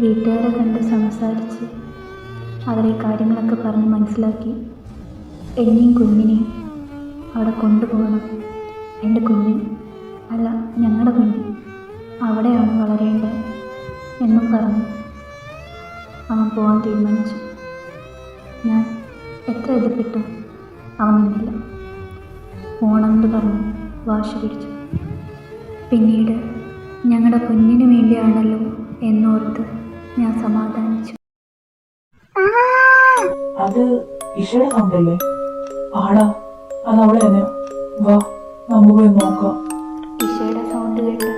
വീട്ടുകാരെ കണ്ട് സംസാരിച്ച് അവരെ കാര്യങ്ങളൊക്കെ പറഞ്ഞ് മനസ്സിലാക്കി എന്നെയും കുഞ്ഞിനെയും അവിടെ കൊണ്ടുപോകണം. എൻ്റെ കുഞ്ഞിന് അല്ല, ഞങ്ങളുടെ കുഞ്ഞ് അവിടെയാണ് വളരേണ്ടത് എന്നും പറഞ്ഞു അവൻ പോകാൻ തീരുമാനിച്ചു. ഞാൻ എത്ര എതിർത്തിട്ടും അവൻ നിന്നില്ല. പോണമെന്ന് പറഞ്ഞ് വാശി പിടിച്ചു. പിന്നീട് ഞങ്ങളുടെ കുഞ്ഞിന് വേണ്ടിയാണല്ലോ എന്നോർത്ത് ഞാൻ സമാധാനിച്ചു. അത് ഇഷയുടെ സൗണ്ടല്ലേ? ആടാ, അത് അവിടെ തന്നെ. വാ, നമുക്ക് പോയി നോക്കാം. ഇഷയുടെ സൗണ്ട് കേട്ട്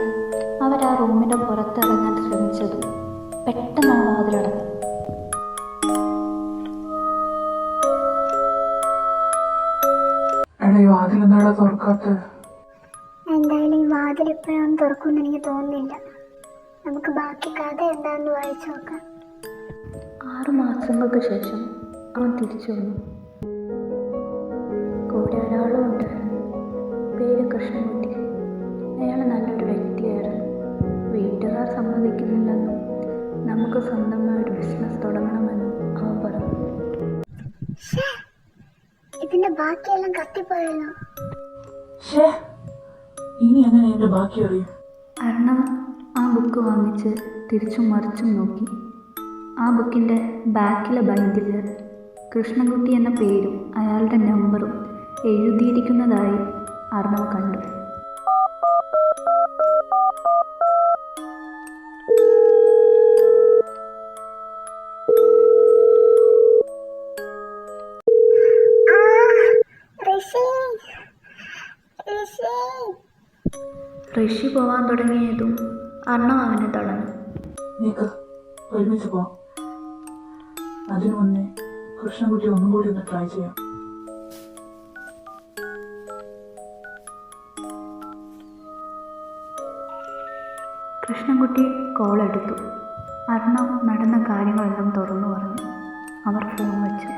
അവർ ആ റൂമിൻ്റെ പുറത്തിറങ്ങാൻ ശ്രമിച്ചതും പെട്ടെന്ന് ആ വാതിലടഞ്ഞു. എടാ, ഈ വാതിൽ എന്താടാ തുറക്കാത്തത്? എന്തായാലും ഈ വാതിൽ എപ്പോഴാണ് തുറക്കുമെന്ന് എനിക്ക് തോന്നുന്നില്ല. നമുക്ക് ബാക്കി കഥ എന്താണെന്ന് വായിച്ചു നോക്കാം. 6 മാസങ്ങൾക്ക് ശേഷം അവൻ തിരിച്ചു വന്നു. കൂടെ ഒരാളും ഉണ്ടായിരുന്നു. പേര് കൃഷ്ണൻകുട്ടി. അയാൾ നല്ലൊരു വ്യക്തിയായിരുന്നു. വീട്ടുകാർ സമ്മതിക്കുന്നില്ലെന്നും നമുക്ക് സ്വന്തമായിട്ട് ബിസിനസ് തുടങ്ങണമെന്നും അവൻ പറഞ്ഞു. ഇതിന്റെ ബാക്കിയെല്ലാം കത്തിപ്പോയല്ലോ. ഇനി എങ്ങനെ എന്റെ ബാക്കി അറിയും? അർണവ് ആ ബുക്ക് വാങ്ങിച്ച് തിരിച്ചും മറിച്ചും നോക്കി. ആ ബുക്കിൻ്റെ ബാക്കിലെ ബൈൻഡിൽ കൃഷ്ണൻകുട്ടി എന്ന പേരും അയാളുടെ നമ്പറും എഴുതിയിരിക്കുന്നതായി അർണവ് കണ്ടു. ഋഷി പോവാൻ തുടങ്ങിയതും അർണവ് അവനെ തടഞ്ഞു. നീക്ക് ഒരുമിച്ച് പോവാം. അതിനു മുന്നേ കൃഷ്ണൻകുട്ടി ഒന്നും കൂടി ഒന്ന് ട്രൈ ചെയ്യാം. കൃഷ്ണൻകുട്ടി കോൾ എടുത്തു. അർണവ് നടന്ന കാര്യങ്ങളെല്ലാം തുറന്നു പറഞ്ഞു. അവർ ഫോൺ വെച്ചു.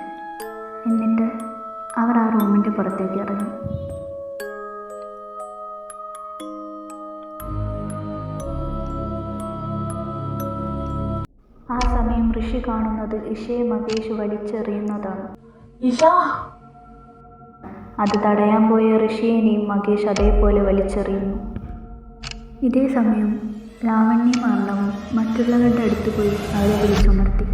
എന്നിട്ട് അവർ ആ റൂമിൻ്റെ പുറത്തേക്ക് ഇറങ്ങി. ആ സമയം ഋഷി കാണുന്നത് ഇഷയെ മകേഷ് വലിച്ചെറിയുന്നതാണ്. അത് തടയാൻ പോയ ഋഷിയെയും മകേഷ് അതേപോലെ വലിച്ചെറിയുന്നു. ഇതേ സമയം ലാവണ്യയും അർണവും മറ്റുള്ളവരുടെ അടുത്ത് പോയി അവരെ വിളിച്ചുണർത്തി.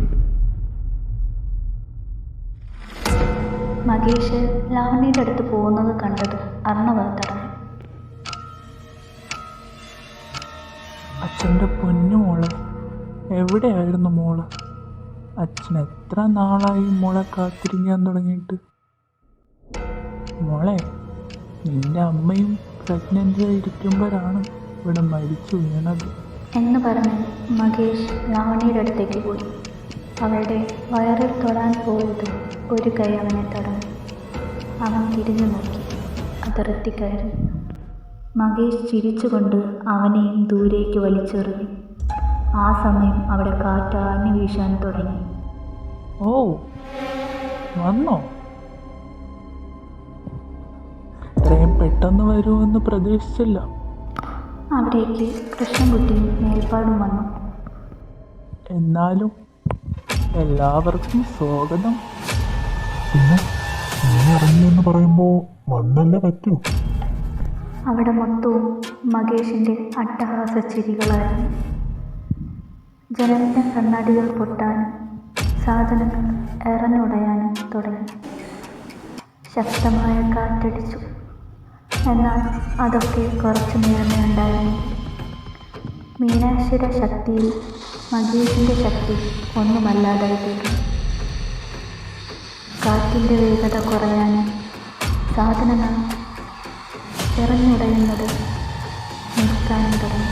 മകേഷ് ലാവണ്യയുടെ അടുത്ത് പോകുന്നത് കണ്ടത് അർണവ് തടഞ്ഞു. അച്ഛൻ്റെ പൊന്നു മോളെ, എവിടെയായിരുന്നു മോള്? അച്ഛൻ എത്ര നാളായി മോളെ കാത്തിരിക്കാൻ തുടങ്ങിയിട്ട്. മോളെ, നിന്റെ അമ്മയും പ്രഗ്നൻ്റ് ആയിരിക്കുമ്പോഴാണ് ഇവിടെ മരിച്ചു വീണത് എന്ന് പറഞ്ഞ് മകേഷ് ലാവണ്യയുടെ അടുത്തേക്ക് പോയി. അവളുടെ വയറിൽ തൊടാൻ പോയത് ഒരു കൈ അവനെ തടഞ്ഞു. അവൻ തിരിഞ്ഞു നോക്കി. അത് ഋത്തിക്കായിരുന്നു. മകേഷ് ചിരിച്ചുകൊണ്ട് അവനെയും ദൂരേക്ക് വലിച്ചെറിഞ്ഞു. ആ സമയം അവിടെ കാറ്റാഞ്ഞു വീശാൻ തുടങ്ങി. ഓ, വന്നോ? ഇത്രയും പെട്ടെന്ന് വരുമെന്ന് പ്രതീക്ഷിച്ചില്ല. അവിടേക്ക് കൃഷ്ണൻകുട്ടിയും മേൽപ്പാടും വന്നു. എന്നാലും എല്ലാവർക്കും സ്വാഗതം. പിന്നെ നീ ഇറങ്ങിയെന്ന് പറയുമ്പോൾ വന്നല്ലേ പറ്റൂ. അവിടെ മൊത്തവും മകേഷിൻ്റെ അട്ടഹാസ ചിരികളായിരുന്നു. ജനലിൻ്റെ കണ്ണാടികൾ പൊട്ടാനും സാധനങ്ങൾ എറഞ്ഞുടയാനും തുടങ്ങി. ശക്തമായ കാറ്റടിച്ചു. എന്നാൽ അതൊക്കെ കുറച്ചു നേരമേ ഉണ്ടായിരുന്നു. മീനാക്ഷിയുടെ ശക്തിയിൽ മകേഷിൻ്റെ ശക്തി ഒന്നുമല്ലാതായി തീർന്നു. കാറ്റിൻ്റെ വേഗത കുറയാനും സാധനങ്ങൾ ഇറങ്ങിയുടയുന്നത് നിൽക്കാനും തുടങ്ങി.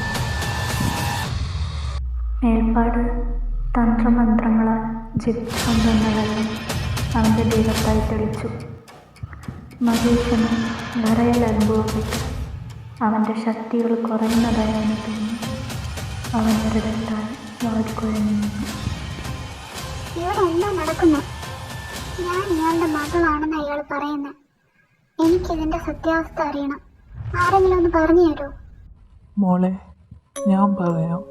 മേൽപ്പാട് തന്ത്രമന്ത്രങ്ങളാൽ ജിത്തുകൊണ്ടുവന്ന വെള്ളം അവൻ്റെ ദേഹത്തായി തെളിച്ചു. മകേശന് വിറയൽ അനുഭവപ്പെട്ടു. അവൻ്റെ ശക്തികൾ കുറയുന്നതായാണ് തോന്നി. അവൻ ഒരിടത്താൽ വാടിക്കുഴഞ്ഞു നിന്നു. ഇവിടെ എന്താ നടക്കുന്നത്? ഞാൻ ഇയാളുടെ മകളാണെന്ന് അയാൾ പറയുന്നത്. എനിക്കിതിൻ്റെ സത്യാവസ്ഥ അറിയണം. ആരെങ്കിലും ഒന്ന് പറഞ്ഞു തരൂ? മോളെ, ഞാൻ പറയാം.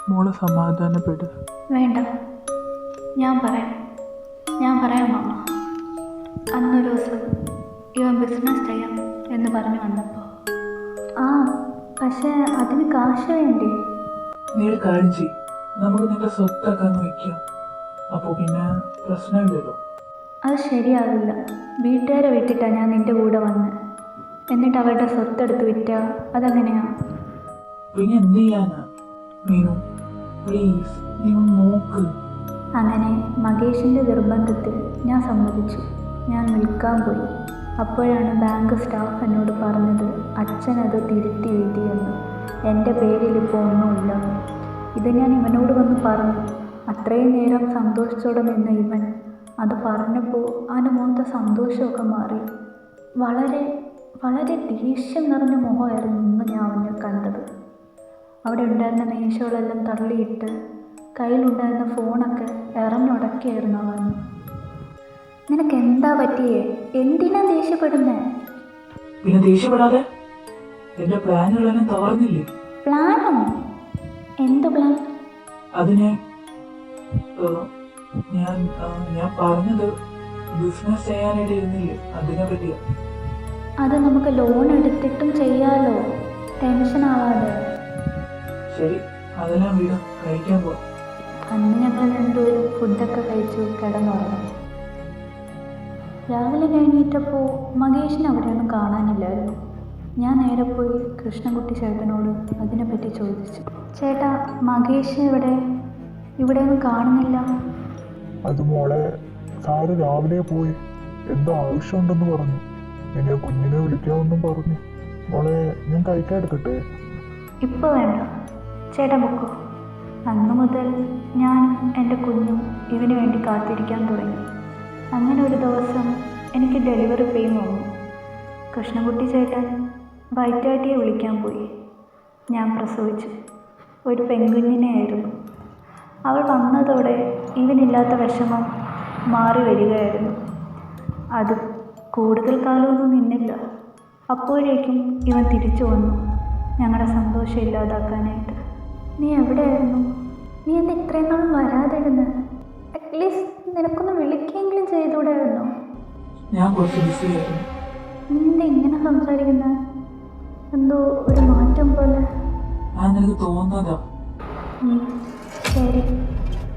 മോള് സമാധാനപ്പെടുക. വേണ്ട, ഞാൻ പറയാം മാമ. അന്നൊരു ദിവസം ഇവൻ ബിസിനസ് ചെയ്യാം എന്ന് പറഞ്ഞു വന്നപ്പോൾ പക്ഷേ അതിന് കാശ് വേണ്ടേ? നീ ഒരു കാര്യം ചെയ്യും, നമുക്ക് നിന്റെ സ്വത്തൊക്കെ അങ്ങ് വയ്ക്കാം. അപ്പോൾ പിന്നെ പ്രശ്നമില്ലല്ലോ. അത് ശരിയാവില്ല. വീട്ടുകാരെ വിട്ടിട്ടാണ് ഞാൻ നിൻ്റെ കൂടെ വന്ന്. എന്നിട്ട് അവരുടെ സ്വത്തെടുത്ത് വിറ്റാൽ അതെങ്ങനെയാ? പിന്നെ എന്ത് ചെയ്യാനാ മീനു? പ്ലീസ് നീ ഒന്ന് നോക്ക്. അങ്ങനെ മകേഷിൻ്റെ നിർബന്ധത്തിൽ ഞാൻ സമ്മതിച്ചു. ഞാൻ വിൽക്കാൻ പോയി. അപ്പോഴാണ് ബാങ്ക് സ്റ്റാഫ് എന്നോട് പറഞ്ഞത് അച്ഛനത് തിരുത്തി എഴുതിയെന്ന്. എൻ്റെ പേരിൽ ഇപ്പോൾ ഒന്നുമില്ലെന്ന്. ഇത് ഞാൻ ഇവനോട് വന്ന് പറഞ്ഞു. അത്രയും നേരം സന്തോഷത്തോടെ നിന്ന ഇവൻ അത് പറഞ്ഞപ്പോൾ അവൻ്റെ മുഖത്തെ സന്തോഷമൊക്കെ മാറി. വളരെ വളരെ ദേഷ്യം നിറഞ്ഞ മുഖമായിരുന്നു ഇന്ന് ഞാൻ അവനെ കണ്ടത്. അവിടെ ഉണ്ടായിരുന്ന മേശകളെല്ലാം തള്ളിയിട്ട് കയ്യിലുണ്ടായിരുന്ന ഫോണൊക്കെ എറിഞ്ഞുടക്കിയായിരുന്നു അവൻ. നിനക്ക് എന്താ പറ്റിയേ? എന്തിനാ ദേഷ്യപ്പെടുന്നേ? പിന്നെ ദേഷ്യപ്പെടാതെ, എന്റെ പ്ലാനുകളെല്ലാം തകർന്നില്ലേ? പ്ലാനോ? എന്ത് പ്ലാൻ? അതിനെ ഞാൻ പറഞ്ഞത് ബിസിനസ് ചെയ്യാനായിട്ട് ഇരുന്നില്ലേ, അതിനെ പറ്റിയാ. അത് നമുക്ക് ലോൺ എടുത്തിട്ടും ചെയ്യാലോ, ടെൻഷൻ ആവാതെ. ശരി, അതെല്ലാം വീട് കഴിക്കാൻ പോവാം. അന്ന് ഞങ്ങൾ രണ്ടുപേരും ഫുഡൊക്കെ കഴിച്ചു കിടന്നുറങ്ങി. രാവിലെ കഴിഞ്ഞിട്ടപ്പോൾ മകേഷിനെ അവിടെയൊന്നും കാണാനില്ലായിരുന്നു. ഞാൻ നേരെ പോയി കൃഷ്ണൻകുട്ടി ചേട്ടനോട് അതിനെപ്പറ്റി ചോദിച്ചു. ചേട്ടാ, മകേഷ് ഇവിടെയൊന്നും കാണുന്നില്ല. അത് മോളെ, സാറ് രാവിലെ പോയി എന്തോ ആവശ്യമുണ്ടെന്ന് പറഞ്ഞു. എന്നെ കുഞ്ഞിനെ വിളിക്കാമെന്നും പറഞ്ഞു. മോളെ, ഞാൻ കഴിക്കാൻ എടുക്കട്ടെ? ഇപ്പോൾ വേണ്ട ചേട്ടാ, പൊക്കോ. അന്ന് മുതൽ ഞാനും എൻ്റെ കുഞ്ഞും ഇവന് വേണ്ടി കാത്തിരിക്കാൻ തുടങ്ങി. അങ്ങനെ ഒരു ദിവസം എനിക്ക് ഡെലിവറി പെയിൻ വന്നു. കൃഷ്ണൻകുട്ടി ചേട്ടൻ വൈറ്റാറ്റിയെ വിളിക്കാൻ പോയി. ഞാൻ പ്രസവിച്ചു. ഒരു പെൺകുഞ്ഞിനെ ആയിരുന്നു. അവൾ വന്നതോടെ ഇവനില്ലാത്ത വിഷമം മാറി വരികയായിരുന്നു. അത് കൂടുതൽ കാലമൊന്നും നിന്നില്ല. അപ്പോഴേക്കും ഇവൻ തിരിച്ചു വന്നു ഞങ്ങളുടെ സന്തോഷം ഇല്ലാതാക്കാനായിട്ട്. നീ എവിടെയായിരുന്നു? നീ എന്താ ഇത്രയും നാളും വരാതിരുന്ന്? അറ്റ്ലീസ്റ്റ് നിനക്കൊന്ന് വിളിക്കുകയെങ്കിലും ചെയ്തുകൂടായിരുന്നോ? ഞാൻ കുറച്ച് ബിസിയായിരുന്നു. നീ എന്താ ഇങ്ങനെ സംസാരിക്കുന്നത്? എന്തോ ഒരു മാറ്റം പോലെ. നിനക്ക് തോന്നുന്നതാ. ശരി,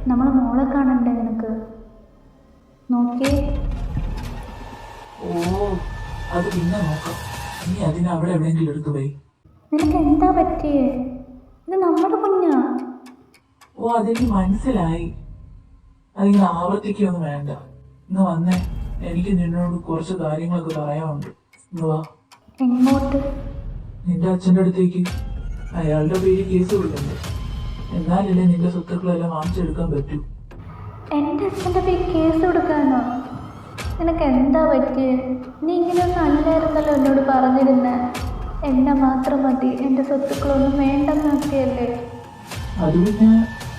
നമ്മളെ മോളെ കാണണ്ടേ നിനക്ക്? നോക്കിയേ. ഓ, അത് പിന്നെ നോക്കാം. നീ അതിനെ അവിടെ എവിടെയെങ്കിലും എടുത്തു പോയി. നിനക്ക് എന്താ പറ്റിയേ? ഇത് നമ്മുടെ കുഞ്ഞാ. ഓ, അതെനിക്ക് മനസ്സിലായി. അതിങ്ങനെ ആവർത്തിക്കൊന്നും വേണ്ട. ഇന്ന് വന്നേ, എനിക്ക് നിന്നോട് കുറച്ച് കാര്യങ്ങളൊക്കെ പറയാനുണ്ട്. ഇന്ന് വാ. എങ്ങോട്ട്? നിന്റെ അച്ഛൻ്റെ അടുത്തേക്ക്. അയാളുടെ പേര് കേസ് കൊടുക്കണ്ടേ? എന്നാലല്ലേ നിന്റെ സ്വത്തുക്കളെല്ലാം വാങ്ങിച്ചെടുക്കാൻ പറ്റൂ. എൻ്റെ അച്ഛൻ്റെ പേര് കേസ് കൊടുക്കാനോ? നിനക്ക് എന്താ പറ്റിയേ? നീ ഇങ്ങനെയൊന്നും അല്ലായിരുന്നല്ലോ എന്നോട് പറഞ്ഞിരുന്നേ. എന്നെ മാത്രം മതി, എൻ്റെ സ്വത്തുക്കളൊന്നും വേണ്ടെന്നൊക്കെയല്ലേ? അത് പിന്നെ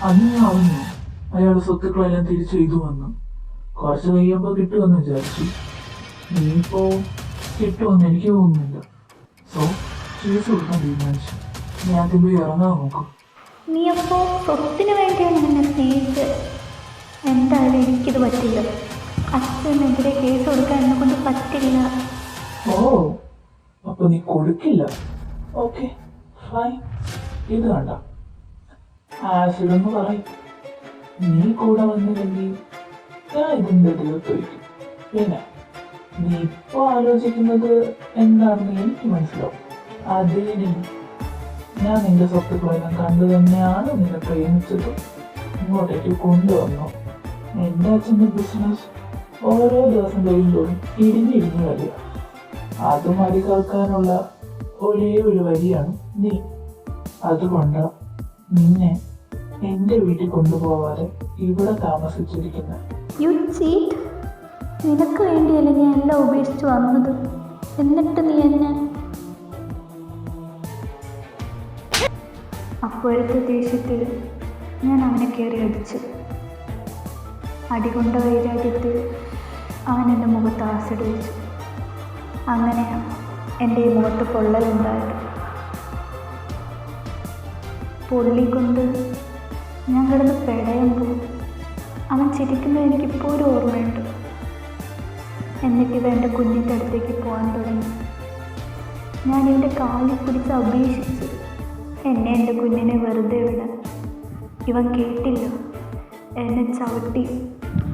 അന്ന് ഞാൻ അറിഞ്ഞു അയാളുടെ സ്വത്തുക്കളെല്ലാം തിരിച്ചു ചെയ്തു വന്നു. കുറച്ച് കഴിയുമ്പോൾ കിട്ടുമെന്ന് വിചാരിച്ചു. നീയിപ്പോ കിട്ടുമെന്ന് എനിക്ക് തോന്നുന്നില്ല. സോ കേസ് കൊടുക്കാൻ തീരുമാനിച്ചു. നീ ആദ്യം പോയി ഇറങ്ങാൻ നോക്കും. നീ അപ്പോൾ സ്വത്തിന് വേണ്ടിയാണ് എന്നെ സ്നേഹിച്ചത്. എന്തായാലും എനിക്കിത് പറ്റില്ല. അച്ഛനെതിരെ കേസ് കൊടുക്കാൻ എന്നെ കൊണ്ട് പറ്റില്ല. ഓ, അപ്പൊ നീ കൊടുക്കില്ല? Okay, fine. ഇത് കണ്ട ആസിഡ് എന്ന് പറയും. നീ കൂടെ വന്നില്ലെങ്കിൽ ഞാൻ ഇതിൻ്റെ തീർത്ത് വയ്ക്കും. പിന്നെ നീ ഇപ്പോൾ ആലോചിക്കുന്നത് എന്താണെന്ന് എനിക്ക് മനസ്സിലാവും. അതേടി, ഞാൻ നിന്റെ സ്വത്തുക്കളെല്ലാം കണ്ടു തന്നെയാണ് നിന്നെ പ്രേമിച്ചത്, ഇങ്ങോട്ടേക്ക് കൊണ്ടുവന്നു. എൻ്റെ അച്ഛൻ്റെ ബിസിനസ് ഓരോ ദിവസം കഴിയുമ്പോഴും ഇടിഞ്ഞിടിഞ്ഞ് വരിക. അത് മറികടക്കാനുള്ള ഒരേ ഒരു വഴിയാണ് നീ. അതുകൊണ്ട് നിന്നെ എൻ്റെ വീട്ടിൽ കൊണ്ടുപോവാതെ ഇവിടെ താമസിച്ചിരിക്കുന്നത്. You cheat. നിനക്ക് വേണ്ടിയല്ലേ ഞാൻ എല്ലാം ഉപേക്ഷിച്ച് വന്നത്. എന്നിട്ട് നീ എന്നെ. അപ്പോഴത്തെ ദേഷ്യത്തിൽ ഞാൻ അവനെ കയറി അടിച്ചു. അടികൊണ്ട വൈരാഗ്യത്തിൽ അവൻ എൻ്റെ മുഖത്ത് ആസിഡ് വെച്ചു. അങ്ങനെയാണ് എൻ്റെ ഈ മുഖത്ത് പൊള്ളലുണ്ടായത്. പൊള്ളിക്കൊണ്ട് ഞാൻ കിടന്ന് പെടയുമ്പോൾ അവൻ ചിരിക്കുന്നത് എനിക്കിപ്പോഴും ഓർമ്മയുണ്ട്. എന്നിട്ട് ഇവ എൻ്റെ കുഞ്ഞിൻ്റെ അടുത്തേക്ക് പോകാൻ തുടങ്ങി. ഞാൻ ഇവൻ്റെ കാലിൽ പിടിച്ച് അപേക്ഷിച്ചു എന്നെ എൻ്റെ കുഞ്ഞിനെ വെറുതെ വിടാൻ. ഇവൻ കേട്ടില്ല. എന്നെ ചവിട്ടി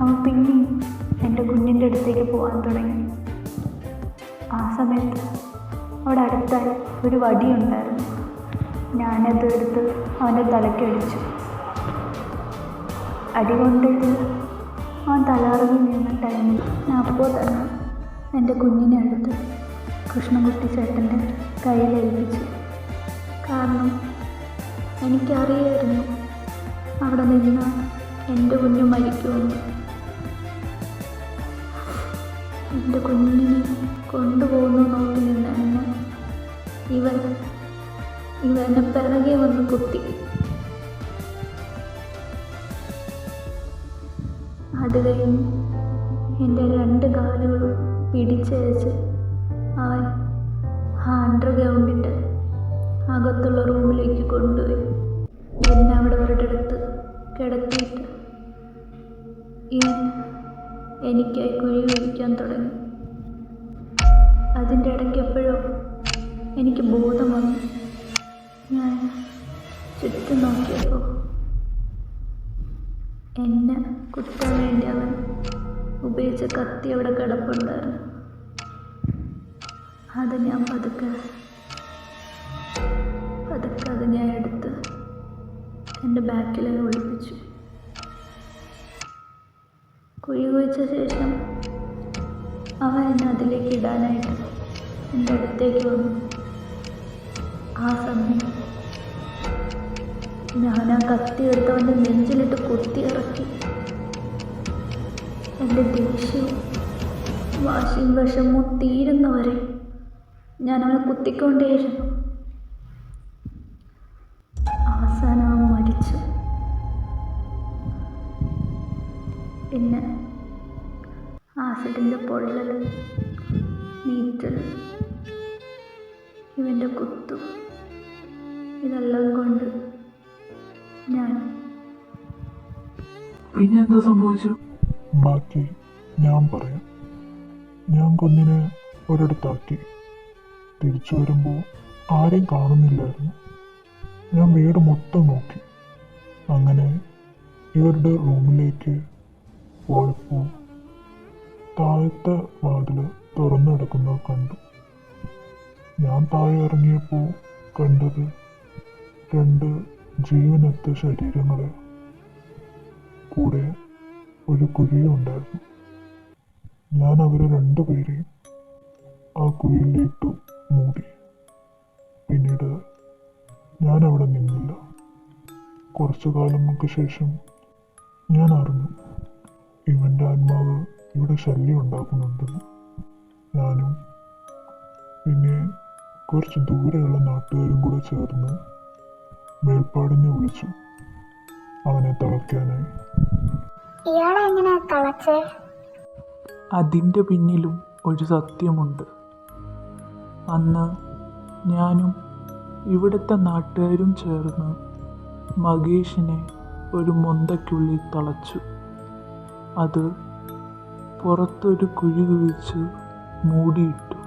അവൻ പിന്നെയും എൻ്റെ കുഞ്ഞിൻ്റെ അടുത്തേക്ക് പോകാൻ തുടങ്ങി. ആ സമയത്ത് അവിടെ അടുത്തായി ഒരു വടിയുണ്ടായിരുന്നു. ഞാനത് എടുത്ത് അവൻ്റെ തലക്കടിച്ചു. അടി കൊണ്ടിട്ട് അവൻ തലകറങ്ങി നിന്ന ടൈമിൽ ഞാൻ അപ്പോൾ തന്നെ എൻ്റെ കുഞ്ഞിനെ എടുത്ത് കൃഷ്ണൻകുട്ടി ചേട്ടൻ്റെ കയ്യിലേൽപ്പിച്ചു. കാരണം എനിക്കറിയായിരുന്നു അവിടെ നിന്ന് എൻ്റെ കുഞ്ഞ് മരിക്കുമെന്ന്. എൻ്റെ കുഞ്ഞിനെ കൊണ്ടുപോകുന്നു നോക്കി നിന്നെന്നെ ഇവൻ എന്നെ പിറകെ വന്ന് കുത്തി. അത് കഴിഞ്ഞ് എൻ്റെ 2 കാലുകളും പിടിച്ചയച്ച് അവൻ ആ അണ്ടർഗ്രൗണ്ടിൻ്റെ അകത്തുള്ള റൂമിലേക്ക് കൊണ്ടുപോയി. എന്നെ അവിടെ ഒരിടത്ത് കിടത്തിയിട്ട് ഇവൻ എനിക്കായി കുഴി കുഴിക്കാൻ തുടങ്ങി. അതിൻ്റെ ഇടയ്ക്ക് എപ്പോഴോ എനിക്ക് ബോധം വന്നു. ഞാൻ ചുറ്റും നോക്കിയപ്പോൾ എന്നെ കുത്താൻ വേണ്ടി അവൻ ഉപയോഗിച്ച കത്തി അവിടെ കിടപ്പുണ്ടായിരുന്നു. അത് ഞാൻ പതുക്കെ അത് ഞാൻ എടുത്ത് എൻ്റെ ബാക്കിലേക്ക് ഒളിപ്പിച്ചു. കുഴി കുഴിച്ച ശേഷം അവൻ എന്നെ അതിലേക്ക് ഇടാനായിട്ട് എൻ്റെ അടുത്തേക്ക് വന്നു. ആ സമയം ഞാൻ ആ കത്തി എടുത്തവൻ്റെ നെഞ്ചിലിട്ട് കുത്തി ഇറക്കി. എൻ്റെ ദേഷ്യവും വാശിയും വിഷമവും തീരുന്നവരെ ഞാൻ അവനെ കുത്തിക്കൊണ്ടേയിരുന്നു. അവസാനം അവൻ മരിച്ചു. പിന്നെ ആസിഡിൻ്റെ പൊള്ളൽ, നീറ്റൽ, ഇവൻ്റെ കുത്തും, ഇതെല്ലാം കൊണ്ട് ഞാൻ പിന്നെ എന്താ സംഭവിച്ചു? ബാക്കി ഞാൻ പറയാം. ഞാൻ കുഞ്ഞിനെ ഒരിടത്താക്കി. തിരിച്ചു വരുമ്പോൾ ആരെയും കാണുന്നില്ലായിരുന്നു. ഞാൻ വീട് മൊത്തം നോക്കി. അങ്ങനെ ഇവരുടെ റൂമിലേക്ക് പോയപ്പോൾ താഴത്തെ വാതിൽ തുറന്നു കിടക്കുന്നത് കണ്ടു. ഞാൻ താഴെ ഇറങ്ങിയപ്പോൾ കണ്ടത് 2 ജീവനറ്റ ശരീരങ്ങളെ, കൂടെ ഒരു കുഴിയും ഉണ്ടായിരുന്നു. ഞാൻ അവരെ 2 പേരെയും ആ കുഴിയിലിട്ടു മൂടി. പിന്നീട് ഞാൻ അവിടെ നിന്നില്ല. കുറച്ചു കാലങ്ങൾക്ക് ശേഷം ഞാൻ അറിഞ്ഞു ഇവൻ്റെ ആത്മാവ് ഇവിടെ ശല്യം ഉണ്ടാക്കുന്നുണ്ടെന്ന്. ഞാനും പിന്നെ കുറച്ച് ദൂരെയുള്ള നാട്ടുകാരും കൂടെ ചേർന്ന് മേൽപ്പാടിനെ വിളിച്ചു അവനെ തളയ്ക്കാനായി. ഇയാളെ എങ്ങനെയാ തളച്ചേ? അതിൻ്റെ പിന്നിലും ഒരു സത്യമുണ്ട്. അന്ന് ഞാനും ഇവിടുത്തെ നാട്ടുകാരും ചേർന്ന് മകേഷിനെ ഒരു മൊന്തയ്ക്കുള്ളിൽ തളച്ചു. അത് പുറത്തൊരു കുഴി കുഴിച്ച് മൂടിയിട്ടു.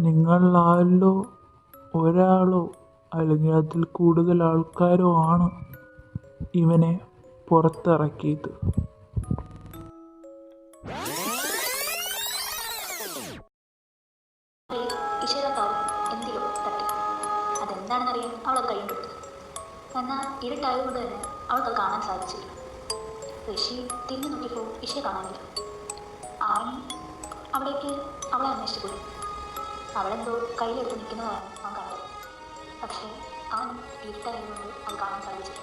നിങ്ങളാരോ ഒരാളോ അല്ലെങ്കിൽ അതിൽ കൂടുതൽ ആൾക്കാരോ ആണ് ഇവനെ പുറത്തിറക്കിയത്. എന്തിലോ തട്ടി. അതെന്താണെന്നറിയാൻ അവളത് കൈകൊണ്ട് കൊടുത്തു. എന്നാൽ ഇരുട്ടായതുകൊണ്ട് തന്നെ അവൾക്കത് കാണാൻ സാധിച്ചില്ല. ഋഷി തിരിഞ്ഞു നോക്കിയപ്പോൾ ഇഷയെ കാണാനില്ല. അവൻ അവിടേക്ക് അവളെ അന്വേഷിച്ചു പോയി. അവളെന്തോ കയ്യിലെടുത്ത് നിൽക്കുന്നതാണ് അവൻ കണ്ടത്. പക്ഷേ അവൻ ഇരുട്ടായതുകൊണ്ട് അത് കാണാൻ സാധിച്ചില്ല.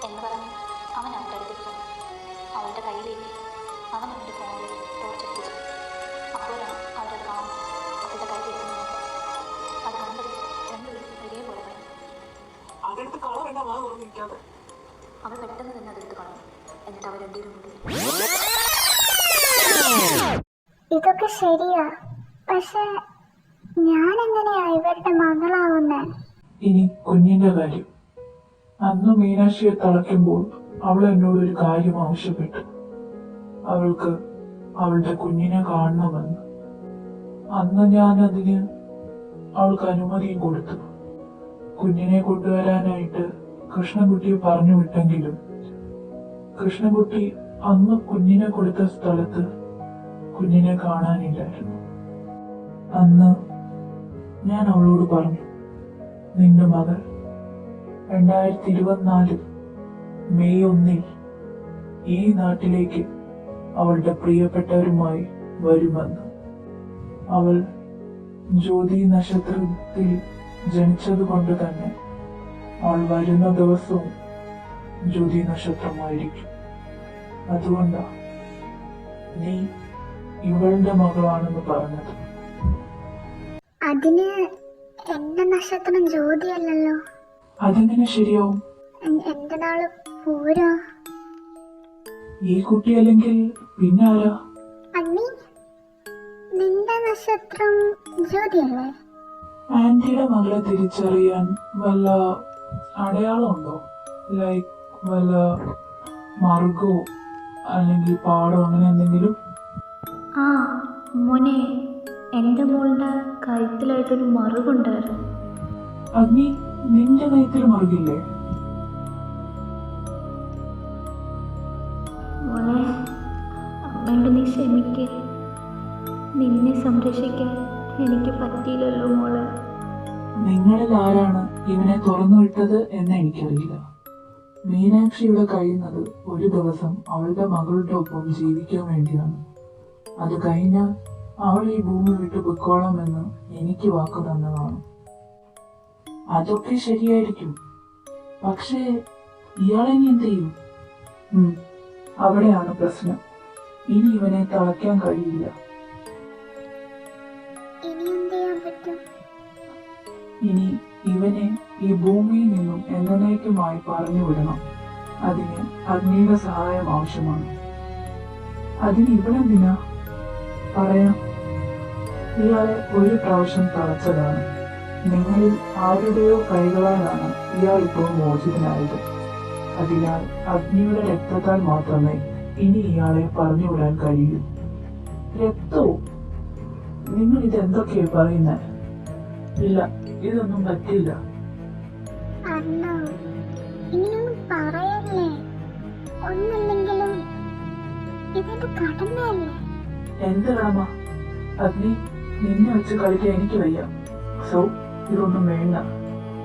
എന്ന് പറഞ്ഞ് അവൻ അവൻ്റെ അടുത്തേക്ക് വന്നു. അവളുടെ കയ്യിലേക്ക് അവൻ അവൻ്റെ ഫോണിൽ ടോർച്ചെടുത്തു. അപ്പോഴാണ് അവരത് കാണുന്നത്. അവളുടെ കയ്യിലെത്തുന്നത് അത് കണ്ടത് രണ്ടുപേരും ഒരേപോലെ പറഞ്ഞു. അവൾ പെട്ടെന്ന് തന്നെ അതെടുത്ത് കളഞ്ഞു. എന്നിട്ട് അവർ രണ്ടുപേരും കൂടി. ഇതൊക്കെ ശരിയാ, പക്ഷെ ഞാൻ എങ്ങനെയാ ഇവരുടെ മകളാവുന്നേ? ഇനി കുഞ്ഞിന്റെ കാര്യം. അന്ന് മീനാക്ഷിയെ തളയ്ക്കുമ്പോൾ അവൾ എന്നോട് ഒരു കാര്യം ആവശ്യപ്പെട്ടു. അവൾക്ക് അവളുടെ കുഞ്ഞിനെ കാണണമെന്ന്. അന്ന് ഞാൻ അതിന് അവൾക്ക് അനുമതിയും കൊടുത്തു. കുഞ്ഞിനെ കൊണ്ടുവരാനായിട്ട് കൃഷ്ണൻകുട്ടിയെ പറഞ്ഞു വിട്ടെങ്കിലും കൃഷ്ണൻകുട്ടി അന്ന് കുഞ്ഞിനെ കൊടുത്ത സ്ഥലത്ത് കുഞ്ഞിനെ കാണാനില്ലായിരുന്നു. അന്ന് ഞാൻ അവളോട് പറഞ്ഞു, നിന്റെ മകൾ 2024 മെയ് 1 ഈ നാട്ടിലേക്ക് അവളുടെ പ്രിയപ്പെട്ടവരുമായി വരുമെന്ന്. അവൾ ജ്യോതി നക്ഷത്രത്തിൽ ജനിച്ചത് കൊണ്ട് തന്നെ അവൾ വരുന്ന ദിവസവും ജ്യോതി നക്ഷത്രമായിരിക്കും. അതുകൊണ്ടാ നീ ഇവളുടെ മകളാണെന്ന് പറഞ്ഞത്. അതിന് എന്റെ നക്ഷത്രം ജ്യോതിയല്ലല്ലോ. അതെങ്ങനെ ശരിയാവും? എന്റെ നാള് പൂരോ. ഈ കുട്ടി അല്ലെങ്കിൽ പിന്നെ ആരാ? അണ്ണി, നിന്റെ നക്ഷത്രം ജ്യോതിയല്ലേ? ആന്റിയുടെ മകളെ തിരിച്ചറിയാൻ വല്ല അടയാളമുണ്ടോ? ലൈക്ക് വല്ല മാർഗോ അല്ലെങ്കിൽ പാടോ അങ്ങനെ എന്തെങ്കിലും? ആ മോനെ, എൻ്റെ മോളുടെ കഴുത്തിലായിട്ടൊരു മറുകുണ്ടായിരുന്നു. അഗ്നി, നിന്റെ കഴുത്തിൽ മറുകില്ലേ? മോനെ, അമ്മയോട് നീ ക്ഷമിക്ക്. നിന്നെ സംരക്ഷിക്കാൻ എനിക്ക് പറ്റിയില്ലല്ലോ മോളെ. നിങ്ങളിൽ ആരാണ് ഇവനെ തുറന്നു വിട്ടത് എന്ന് എനിക്കറിയില്ല. മീനാക്ഷി ഇവിടെ കഴിയുന്നത് ഒരു ദിവസം അവളുടെ മകളുടെ ഒപ്പം ജീവിക്കാൻ വേണ്ടിയാണ്. അത് കഴിഞ്ഞാൽ അവൾ ഈ ഭൂമി വിട്ടു പൊയ്ക്കോളാമെന്ന് എനിക്ക് വാക്ക് തന്നതാണ്. അതൊക്കെ ശരിയായിരിക്കും, പക്ഷേ ഇയാളെ നീ എന്ത് ചെയ്യും? അവിടെയാണ് പ്രശ്നം. ഇനി ഇവനെ തളയ്ക്കാൻ കഴിയില്ല. ഇനി എന്ത് ചെയ്യാൻ പറ്റും? ഇനി ഇവനെ ഈ ഭൂമിയിൽ നിന്നും എന്നേക്കുമായി പറഞ്ഞു വിടണം. അതിന് അഗ്നിയുടെ സഹായം ആവശ്യമാണ്. അതിന് ഇവളെന്തിനാ? പറയാം. ഇയാളെ ഒരു പ്രാവശ്യം തളച്ചതാണ്. നിങ്ങളിൽ ആരുടെയോ കൈകളാലാണ് ഇയാൾ ഇപ്പോൾ മോചിതനായത്. അതിനാൽ അഗ്നിയുടെ രക്തത്താൽ മാത്രമേ ഇനി ഇയാളെ പറഞ്ഞുവിടാൻ കഴിയൂ. രക്തവും? നിങ്ങൾ ഇതെന്തൊക്കെയാ പറയുന്നത്? ഇല്ല, ഇതൊന്നും പറ്റില്ല. അണ്ണ, ഇനിയൊന്നും പറയല്ലേ. ഒന്നില്ലെങ്കിലും ഇതെന്റെ കടമയല്ലേ? എന്ത് കടമ? അഗ്നി, നിന്നെ വെച്ച് കളിക്കാൻ എനിക്ക് വയ്യ. സോ ഇതൊന്നും വേണ്ട,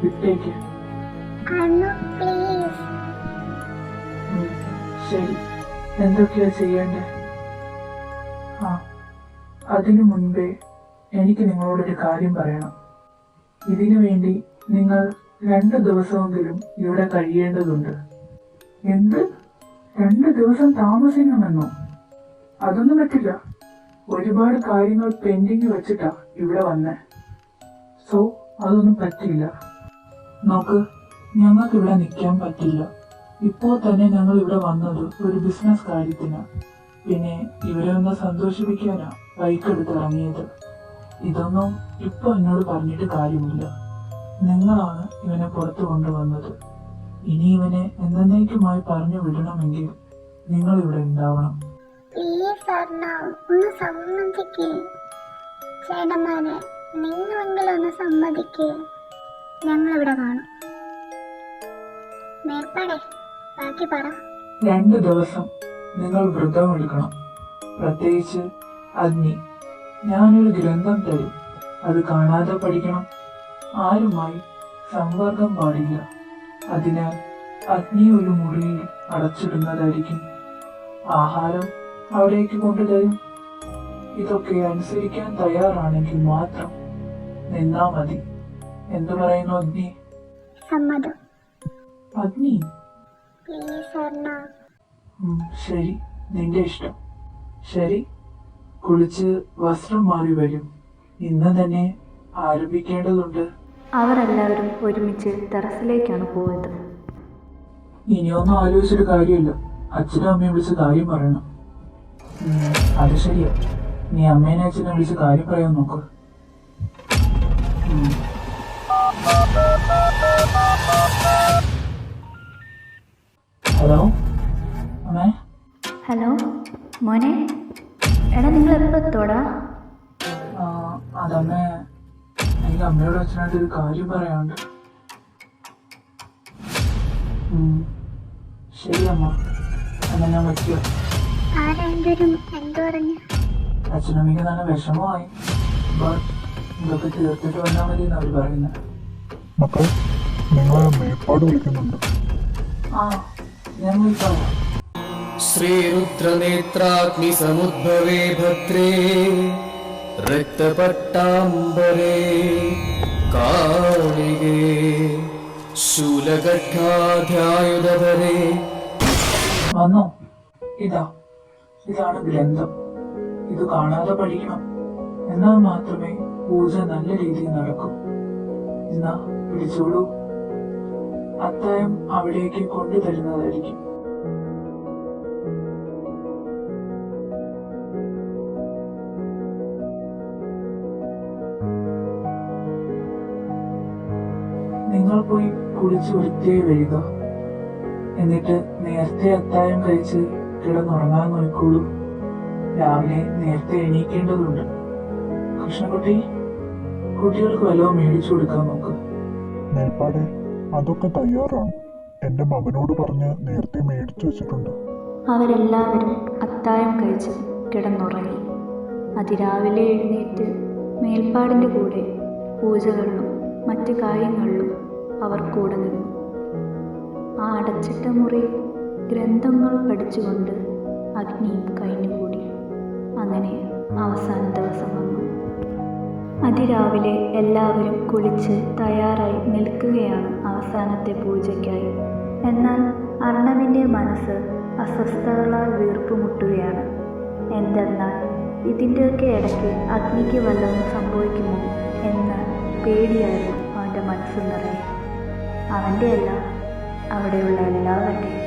വിട്ടേക്ക്. അണ്ണ പ്ലീസ്. ശരി, എന്തൊക്കെയാ ചെയ്യേണ്ടേ? അതിനു മുൻപേ എനിക്ക് നിങ്ങളോടൊരു കാര്യം പറയണം. ഇതിനു വേണ്ടി നിങ്ങൾ 2 ദിവസമെങ്കിലും ഇവിടെ കഴിയേണ്ടതുണ്ട്. എന്ത്? 2 ദിവസം താമസിക്കണമെന്നോ? അതൊന്നും പറ്റില്ല. ഒരുപാട് കാര്യങ്ങൾ പെൻഡിങ് വെച്ചിട്ടാ ഇവിടെ വന്നേ. സോ അതൊന്നും പറ്റില്ല. നോക്ക്, ഞങ്ങൾക്ക് ഇവിടെ നിൽക്കാൻ പറ്റില്ല. ഇപ്പോൾ തന്നെ ഞങ്ങൾ ഇവിടെ വന്നത് ഒരു ബിസിനസ് കാര്യത്തിനാ. പിന്നെ ഇവരെ ഒന്ന് സന്തോഷിപ്പിക്കാനാ ബൈക്ക് എടുത്ത് ഇറങ്ങിയത്. ഇതൊന്നും ഇപ്പൊ എന്നോട് പറഞ്ഞിട്ട് കാര്യമില്ല. നിങ്ങളാണ് ഇവനെ പുറത്തു കൊണ്ടുവന്നത്. ഇനി ഇവനെ എന്നേക്കുമായി പറഞ്ഞു വിടണമെങ്കിൽ നിങ്ങൾ ഇവിടെ ഉണ്ടാവണം. പ്ലീസ് അണ്ണ, ഒന്ന് സമ്മതിക്കേ. ചേട്ടന്മാരെ, നിങ്ങളെങ്കിലും ഒന്ന് സമ്മതിക്കേ. ഞങ്ങളിവിടെ കാണും. മേൽപ്പടെ ബാക്കി പറ. 2 ദിവസം നിങ്ങൾ വ്രതം എടുക്കണം. പ്രത്യേകിച്ച് അഗ്നി, ഞാനൊരു ഗ്രന്ഥം തരും. അത് കാണാതെ പഠിക്കണം. ആരുമായി സമ്പർക്കം പാടില്ല. അതിനാൽ അഗ്നി ഒരു മുറിയിൽ അടച്ചിടുന്നതായിരിക്കും. ആഹാരം അവിടേക്ക് കൊണ്ടുതരും. ഇതൊക്കെ അനുസരിക്കാൻ തയ്യാറാണെങ്കിൽ മാത്രം നിന്നാ മതി. എന്തു പറയുന്നു അഗ്നി? സമ്മതം. അഗ്നി, പ്ലീസ് അണ്ണ. ശരി, നിന്റെ ഇഷ്ടം. ശരി, കുളിച്ച് വസ്ത്രം മാറി വരും. ഇന്ന് തന്നെ ആരംഭിക്കേണ്ടതുണ്ട്. അവരെല്ലാവരും ഒരുമിച്ച് ടെറസിലേക്കാണ് പോയത്. ഇനിയൊന്നും ആലോചിച്ചിട്ട് കാര്യമില്ല. അച്ഛനും അമ്മയും വിളിച്ച് കാര്യം പറയണം. അത് ശരിയാ. നീ അമ്മേനെ അച്ഛനെ വിളിച്ച് കാര്യം പറയാൻ നോക്ക്. ഹലോ മോനെ, എടാ നിങ്ങൾ എപ്പോൾ എത്തോടാ? അതമ്മേ, എനിക്ക് അമ്മയോട് അച്ഛനായിട്ട് ഒരു കാര്യം പറയാനുണ്ട്. ശരി അമ്മ, എന്നാ ഞാൻ വയ്ക്കുക. ആരെങ്കിലും എന്തു പറഞ്ഞു? അച്ഛനമ്മയ്ക്ക് നല്ല വിഷമമായി. ബട്ട് ഇതൊക്കെ തീർത്തിട്ട് വന്നാൽ മതി എന്ന് അവർ പറയുന്നത്. മക്കൾ, നിങ്ങളെ മേപ്പാട് വിളിക്കുന്നുണ്ട്. ഞാൻ വിളിക്കാം. श्रीरुद्रनेत्राग्निसमुद्भवे भद्रे रक्तपट्टाम्बरे कालिगे शूलगड्ढाध्यायुधरे. വന്നോ? ഇതാണ് ഗ്രന്ഥം. ഇത് കാണാതെ പഠിക്കണം. എന്നാൽ മാത്രമേ പൂജ നല്ല രീതിയിൽ നടക്കൂ. എന്നാ പിടിച്ചോളൂ. അത്തായം അവിടേക്ക് കൊണ്ടുതരുന്നതായിരിക്കും. നിങ്ങൾ പോയി കുളിച്ച് വൃത്തിയായി വരിക. എന്നിട്ട് നേരത്തെ അത്താഴം കഴിച്ച് കിടന്നുറങ്ങാൻ നോക്കോളൂ. രാവിലെ നേരത്തെ എണീക്കേണ്ടതുണ്ട്. കൃഷ്ണകുട്ടി, കുട്ടികൾക്ക് വല്ലതും മേടിച്ചു കൊടുക്കാൻ നോക്ക്. മേൽപ്പാടെ അതൊക്കെ തയ്യാറാണ്. എൻ്റെ മകനോട് പറഞ്ഞ് നേരത്തെ മേടിച്ചു വെച്ചിട്ടുണ്ട്. അവരെല്ലാവരും അത്താഴം കഴിച്ച് കിടന്നുറങ്ങി. അതിരാവിലെ എഴുന്നേറ്റ് മേൽപ്പാടിൻ്റെ കൂടെ പൂജകളിലും മറ്റു കാര്യങ്ങളിലും അവർ കൂടെ നിന്നു. ആ അടച്ചിട്ട മുറി ഗ്രന്ഥങ്ങൾ പഠിച്ചുകൊണ്ട് അഗ്നിയും കഴിഞ്ഞുകൂടി. അങ്ങനെ അവസാന ദിവസം വന്നു. അതിരാവിലെ എല്ലാവരും കുളിച്ച് തയ്യാറായി നിൽക്കുകയാണ് അവസാനത്തെ പൂജയ്ക്കായി. എന്നാൽ അർണവിൻ്റെ മനസ്സ് അസ്വസ്ഥതകളാൽ വീർപ്പുമുട്ടുകയാണ്. എന്തെന്നാൽ ഇതിൻ്റെയൊക്കെ ഇടയ്ക്ക് അഗ്നിക്ക് വല്ലതും സംഭവിക്കുമോ എന്ന പേടിയായിരുന്നു അവൻ്റെ മനസ്സ് നിറയെ. അവൻ്റെ അല്ല, അവിടെയുള്ള എല്ലാവരുടെയും.